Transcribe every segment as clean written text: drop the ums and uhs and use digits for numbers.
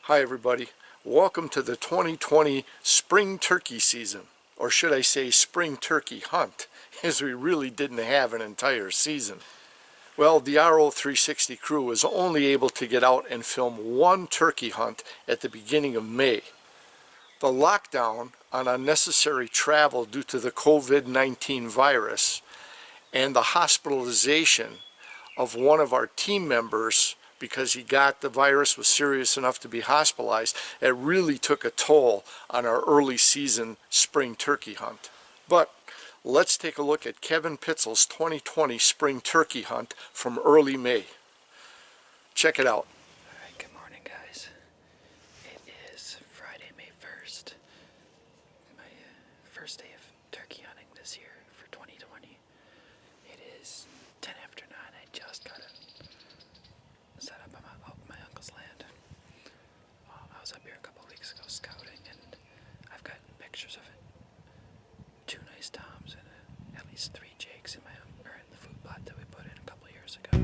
Hi everybody, welcome to the 2020 spring turkey season, or should I say spring turkey hunt, as we really didn't have an entire season. Well, the RO360 crew was only able to get out and film one turkey hunt at the beginning of May. The lockdown on unnecessary travel due to the COVID-19 virus and the hospitalization of one of our team members because he got the virus, was serious enough to be hospitalized, it really took a toll on our early season spring turkey hunt. But let's take a look at Kevin Pitzel's 2020 spring turkey hunt from early May. Check it out. Alright, good morning guys. It is Friday, May 1st. My first day of turkey hunting this year for 2020. It is 10 after 9. I just got it set up on my uncle's land. I was up here a couple weeks ago scouting, and I've gotten pictures of it. 2 nice toms and at least 3 jakes in the food plot that we put in a couple years ago.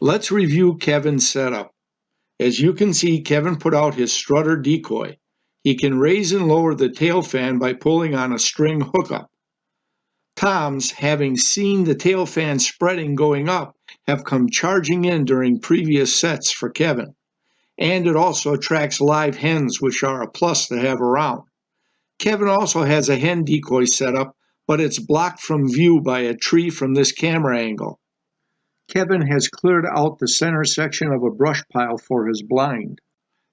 Let's review Kevin's setup. As you can see, Kevin put out his strutter decoy. He can raise and lower the tail fan by pulling on a string hookup. Toms, having seen the tail fan spreading going up, have come charging in during previous sets for Kevin. And it also attracts live hens, which are a plus to have around. Kevin also has a hen decoy set up, but it's blocked from view by a tree from this camera angle. Kevin has cleared out the center section of a brush pile for his blind.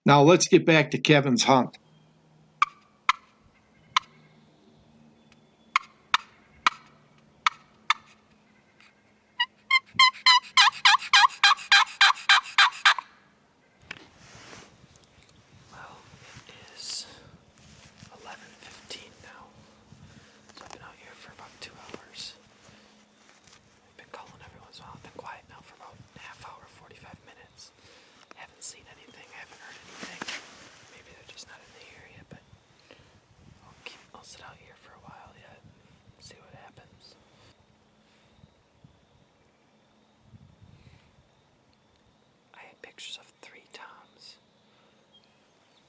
Now let's get back to Kevin's hunt. Well, it is 11:15 now, so I've been out here for about 2 hours. I've been calling every once in a while. I've been quiet now for about a half hour, 45 minutes. Haven't seen anything, haven't heard anything. Maybe they're just not in the area, but I'll sit out here for a while yet, see what happens. I had pictures of 3 toms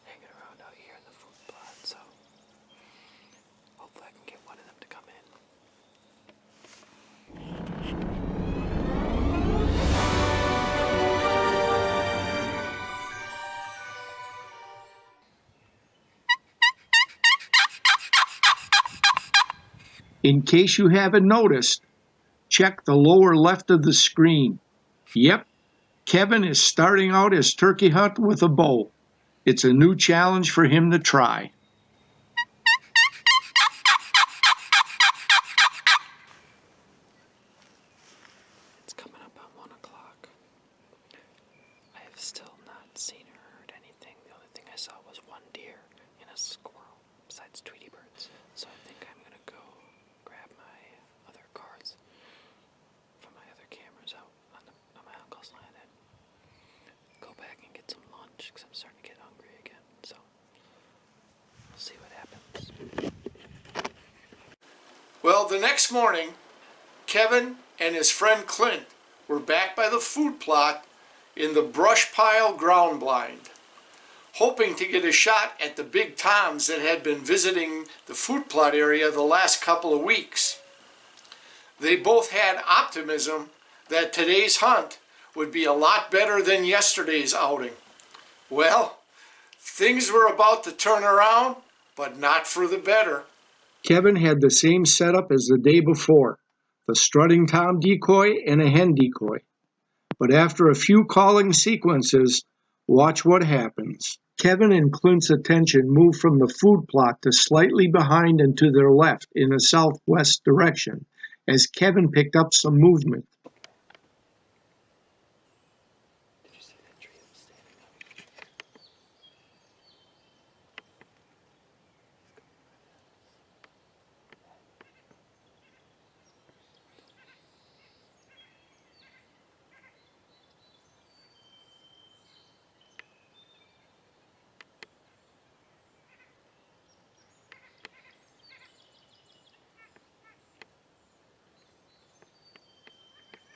hanging around out here in the food plot, so hopefully I can get one of them to come in. In case you haven't noticed, check the lower left of the screen. Yep, Kevin is starting out his turkey hunt with a bow. It's a new challenge for him to try. It's coming up on 1 o'clock. I have still not seen or heard anything. The only thing I saw was 1 deer and a squirrel, besides Tweety birds. So I think I'm gonna go grab my other cards from my other cameras out on my uncle's land and go back and get some lunch, because I'm starting to get hungry again. So we'll see what happens. Well, the next morning, Kevin and his friend Clint were back by the food plot in the brush pile ground blind, hoping to get a shot at the big toms that had been visiting the food plot area the last couple of weeks. They both had optimism that today's hunt would be a lot better than yesterday's outing. Well, things were about to turn around, but not for the better. Kevin had the same setup as the day before, the strutting tom decoy and a hen decoy. But after a few calling sequences, watch what happens. Kevin and Clint's attention moved from the food plot to slightly behind and to their left in a southwest direction, as Kevin picked up some movement. Did you see that tree that was standing up?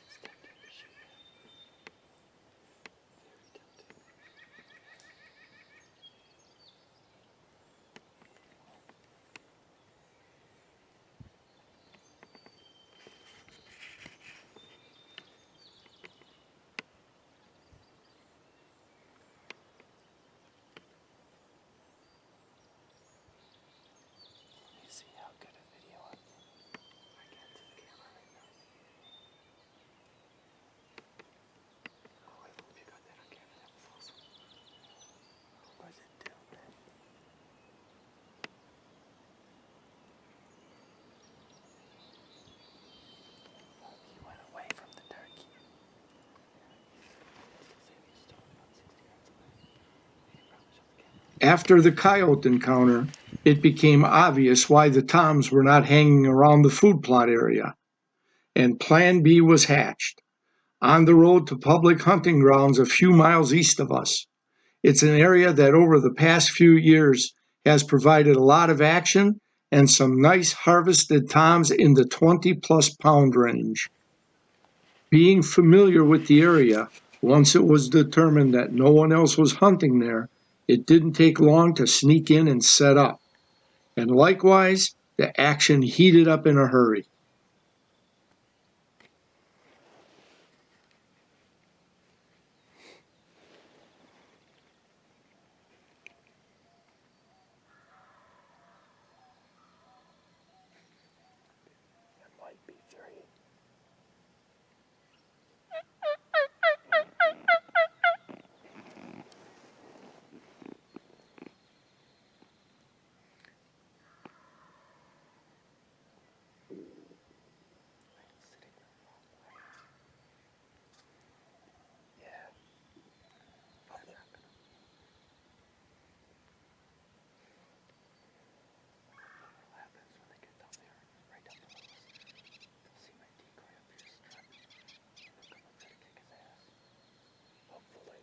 It's tempting to shoot him. Very tempting. Let me see how good a video I get to the camera right now. Oh, I hope you got that on camera. That was awesome. What was it doing, man? He went away from the turkey. Sammy's still about 60 yards away. You can probably show the camera. After the coyote encounter, it became obvious why the toms were not hanging around the food plot area, and Plan B was hatched. On the road to public hunting grounds a few miles east of us. It's an area that over the past few years has provided a lot of action and some nice harvested toms in the 20-plus pound range. Being familiar with the area, once it was determined that no one else was hunting there, it didn't take long to sneak in and set up. And likewise, the action heated up in a hurry. It might be 3. Sitting the wrong way. Yeah. Oh, they're not gonna. What happens when they get down there, right down below us? They'll see my decoy up here strutting. They'll come up there to kick his ass. Hopefully.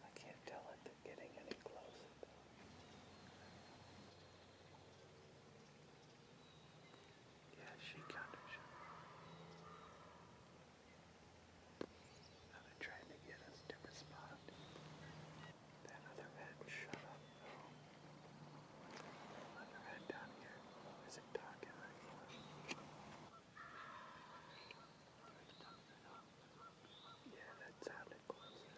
I can't tell it getting any closer though. Yeah, she kind of should. Now they're trying to get us to respond. That other head, shut up. Other head down here. Is it talking or what? Yeah, that sounded closer.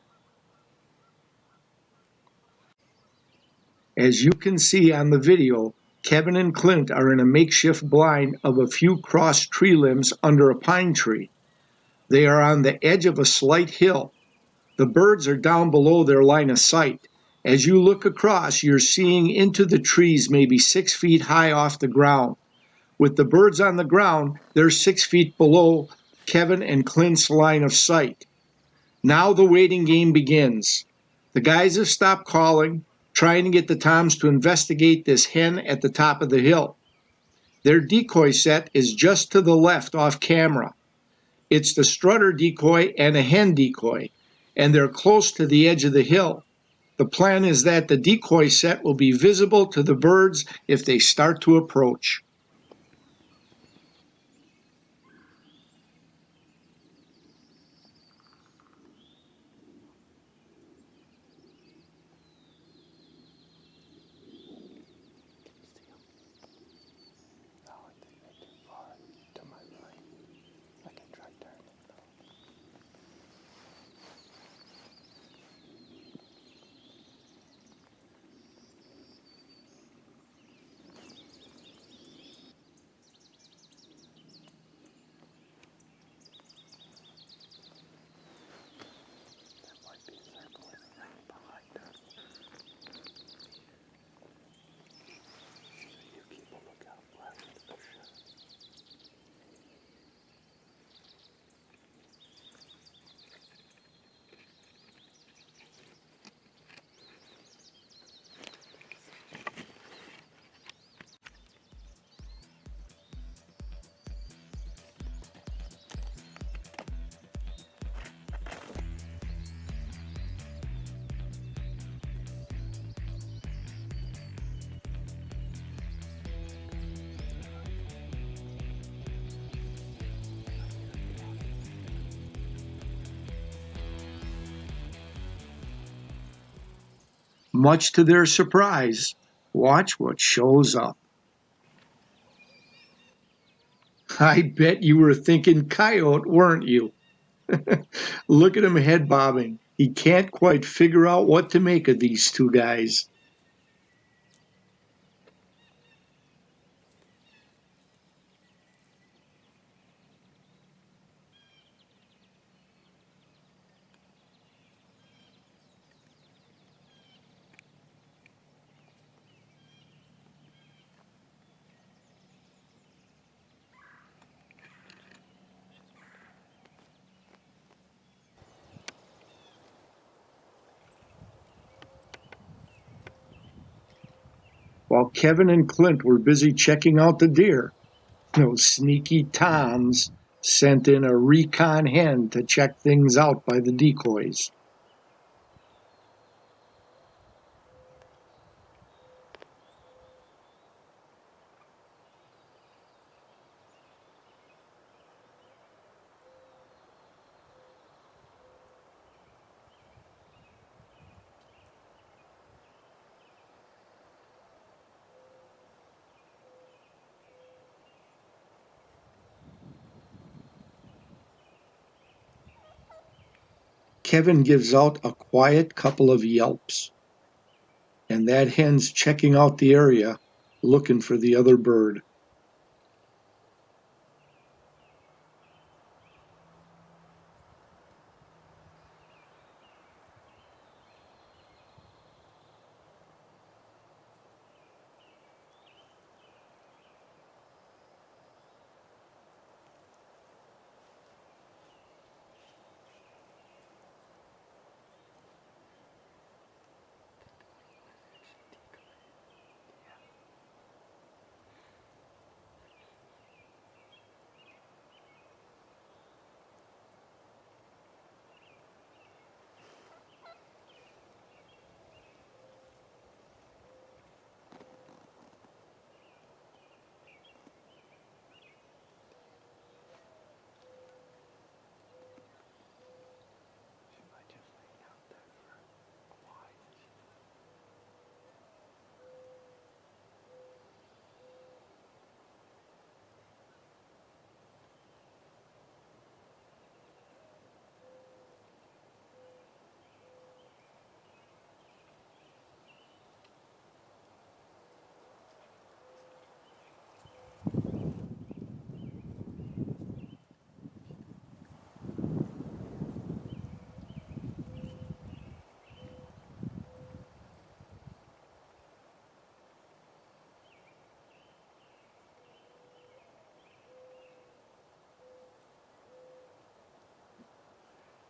As you can see on the video, Kevin and Clint are in a makeshift blind of a few crossed tree limbs under a pine tree. They are on the edge of a slight hill. The birds are down below their line of sight. As you look across, you're seeing into the trees maybe 6 feet high off the ground. With the birds on the ground, they're 6 feet below Kevin and Clint's line of sight. Now the waiting game begins. The guys have stopped calling, trying to get the toms to investigate this hen at the top of the hill. Their decoy set is just to the left off camera. It's the strutter decoy and a hen decoy, and they're close to the edge of the hill. The plan is that the decoy set will be visible to the birds if they start to approach. No, I think they're too far to my right. I can try turning though. There might be circling right behind us. So you keep a lookout left for sure. Much to their surprise, watch what shows up. I bet you were thinking coyote, weren't you? Look at him head bobbing. He can't quite figure out what to make of these two guys. While Kevin and Clint were busy checking out the deer, those sneaky Toms sent in a recon hen to check things out by the decoys. Kevin gives out a quiet couple of yelps, and that hen's checking out the area, looking for the other bird. She might just hang out there for a while.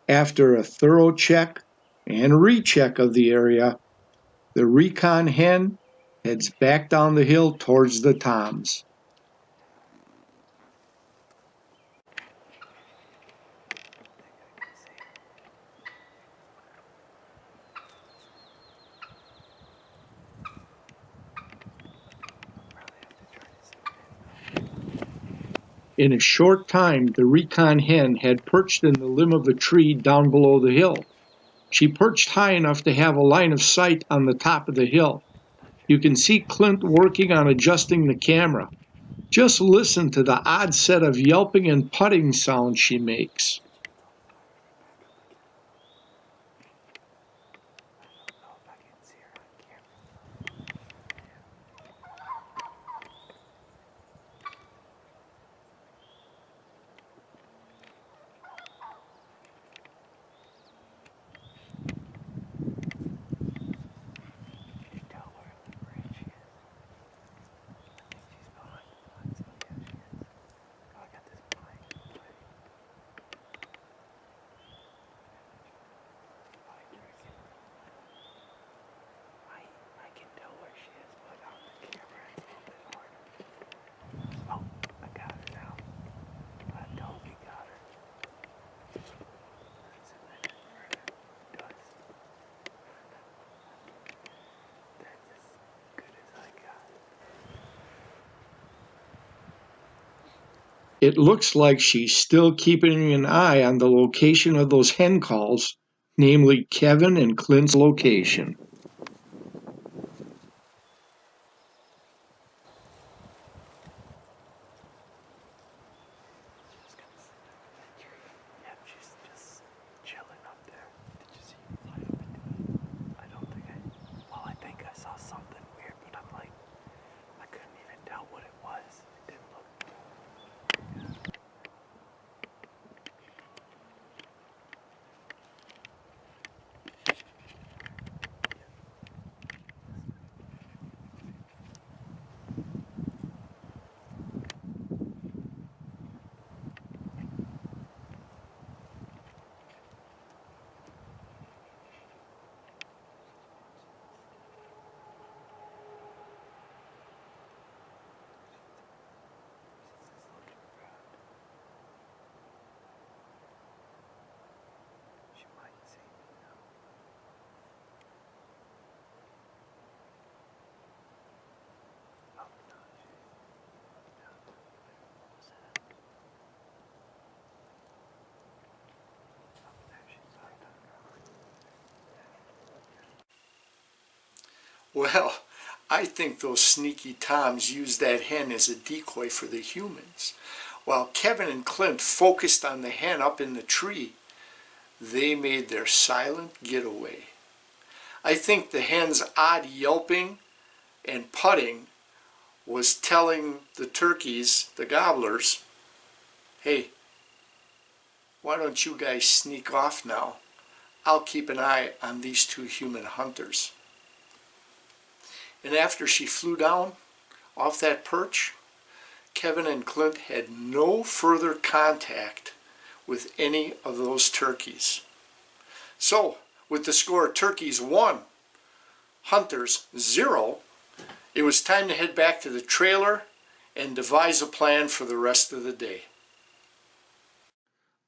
After a thorough check and recheck of the area, the recon hen heads back down the hill towards the Toms. In a short time, the recon hen had perched in the limb of a tree down below the hill. She perched high enough to have a line of sight on the top of the hill. You can see Clint working on adjusting the camera. Just listen to the odd set of yelping and putting sounds she makes. It looks like she's still keeping an eye on the location of those hen calls, namely Kevin and Clint's location. Well, I think those sneaky toms used that hen as a decoy for the humans. While Kevin and Clint focused on the hen up in the tree, they made their silent getaway. I think the hen's odd yelping and putting was telling the turkeys, the gobblers, hey, why don't you guys sneak off now? I'll keep an eye on these two human hunters. And after she flew down off that perch, Kevin and Clint had no further contact with any of those turkeys. So, with the score turkeys 1, hunters 0, it was time to head back to the trailer and devise a plan for the rest of the day.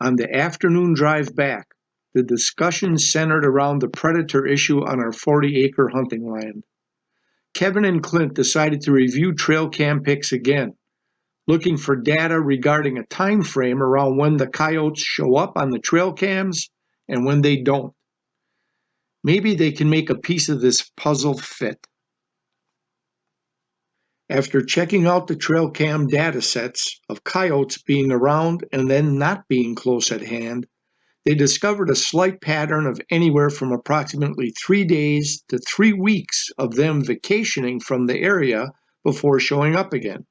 On the afternoon drive back, the discussion centered around the predator issue on our 40-acre hunting land. Kevin and Clint decided to review trail cam pics again, looking for data regarding a time frame around when the coyotes show up on the trail cams and when they don't. Maybe they can make a piece of this puzzle fit. After checking out the trail cam data sets of coyotes being around and then not being close at hand, they discovered a slight pattern of anywhere from approximately 3 days to 3 weeks of them vacationing from the area before showing up again.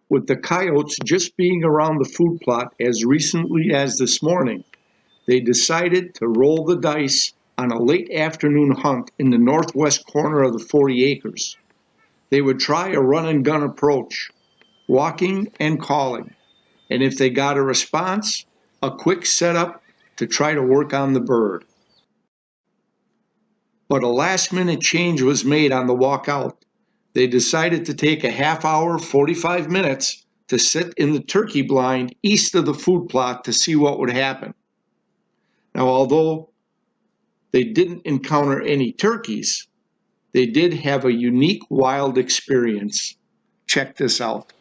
With the coyotes just being around the food plot as recently as this morning, they decided to roll the dice on a late afternoon hunt in the northwest corner of the 40 acres. They would try a run and gun approach, walking and calling, and if they got a response, a quick setup to try to work on the bird. But a last-minute change was made on the walk out. They decided to take a half hour, 45 minutes, to sit in the turkey blind east of the food plot to see what would happen. Now, although they didn't encounter any turkeys, they did have a unique wild experience. Check this out.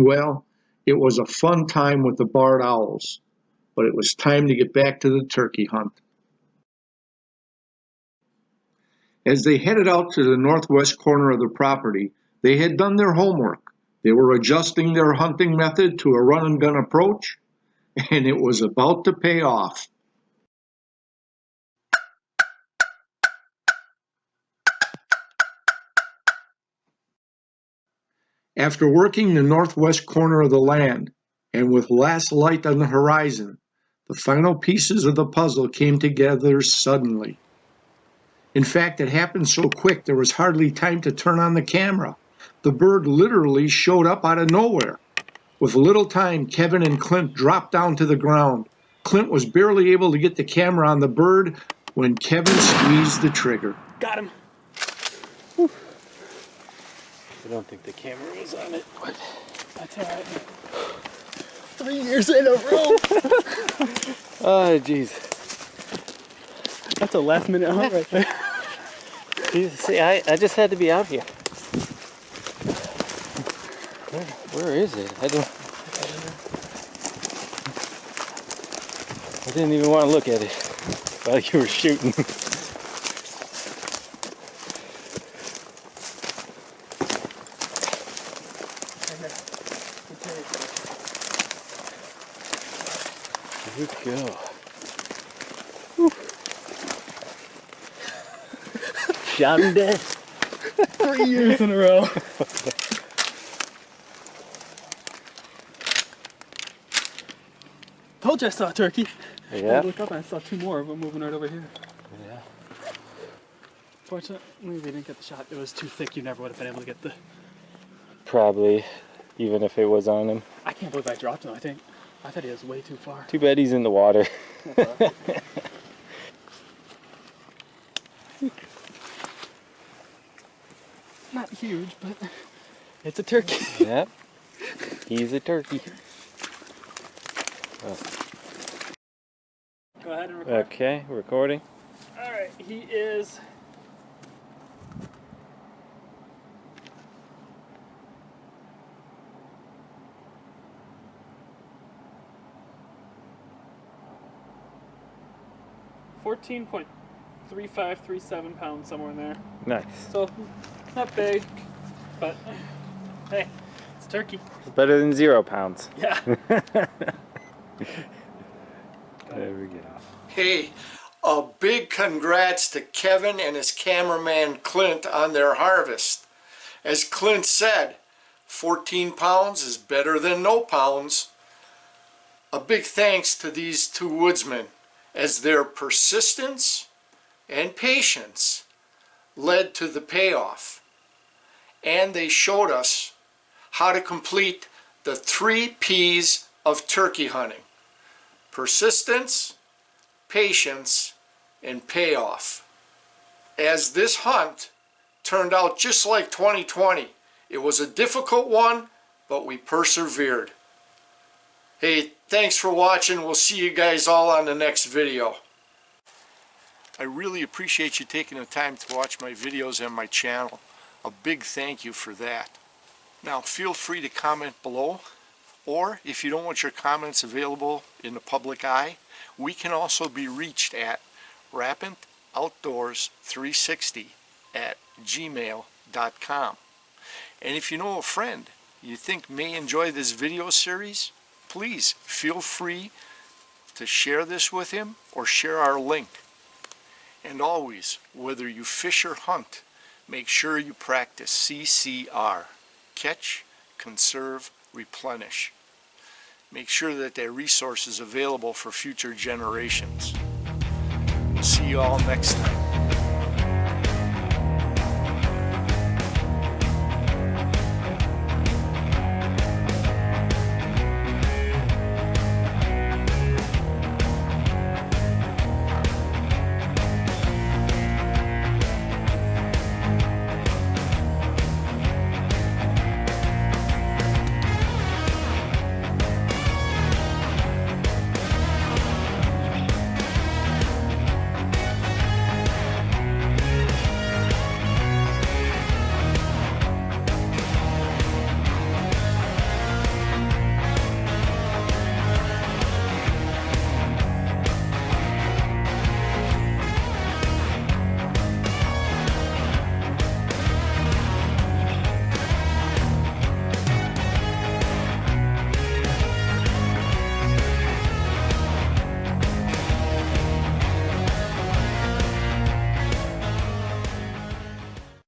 Well, it was a fun time with the barred owls, but it was time to get back to the turkey hunt. As they headed out to the northwest corner of the property, they had done their homework. They were adjusting their hunting method to a run and gun approach, and it was about to pay off. After working the northwest corner of the land, and with last light on the horizon, the final pieces of the puzzle came together suddenly. In fact, it happened so quick there was hardly time to turn on the camera. The bird literally showed up out of nowhere. With little time, Kevin and Clint dropped down to the ground. Clint was barely able to get the camera on the bird when Kevin squeezed the trigger. Got him. Whew. I don't think the camera was on it, but that's all right. 3 years in a row. Oh, jeez. That's a last minute hunt right there. Jesus, see, I just had to be out here. Where is it? I didn't even want to look at it while you were shooting. Here we go. Shot him dead. 3 years in a row. Told you I saw a turkey. Yeah. I looked up and I saw 2 more of them moving right over here. Yeah. Fortunately, we didn't get the shot. It was too thick. You never would have been able to get the... Probably, even if it was on him. I can't believe I dropped him, I think. I thought he was way too far. Too bad he's in the water. Not huge, but it's a turkey. Yep. He's a turkey. Oh. Go ahead and record. Okay, recording. All right, he is... $14.3537 pounds, somewhere in there. Nice. So, not big, but hey, it's turkey. Better than 0 pounds. Yeah. There we go. Hey, a big congrats to Kevin and his cameraman Clint on their harvest. As Clint said, 14 pounds is better than no pounds. A big thanks to these 2 woodsmen, as their persistence and patience led to the payoff. And they showed us how to complete the 3 P's of turkey hunting: persistence, patience, and payoff. As this hunt turned out just like 2020, it was a difficult one, but we persevered. Hey, thanks for watching. We'll see you guys all on the next video. I really appreciate you taking the time to watch my videos on my channel. A big thank you for that. Now, feel free to comment below, or if you don't want your comments available in the public eye, we can also be reached at rappantoutdoors360@gmail.com. And if you know a friend you think may enjoy this video series, please feel free to share this with him or share our link. And always, whether you fish or hunt, make sure you practice CCR. Catch, conserve, replenish. Make sure that that resource is available for future generations. We'll see you all next time.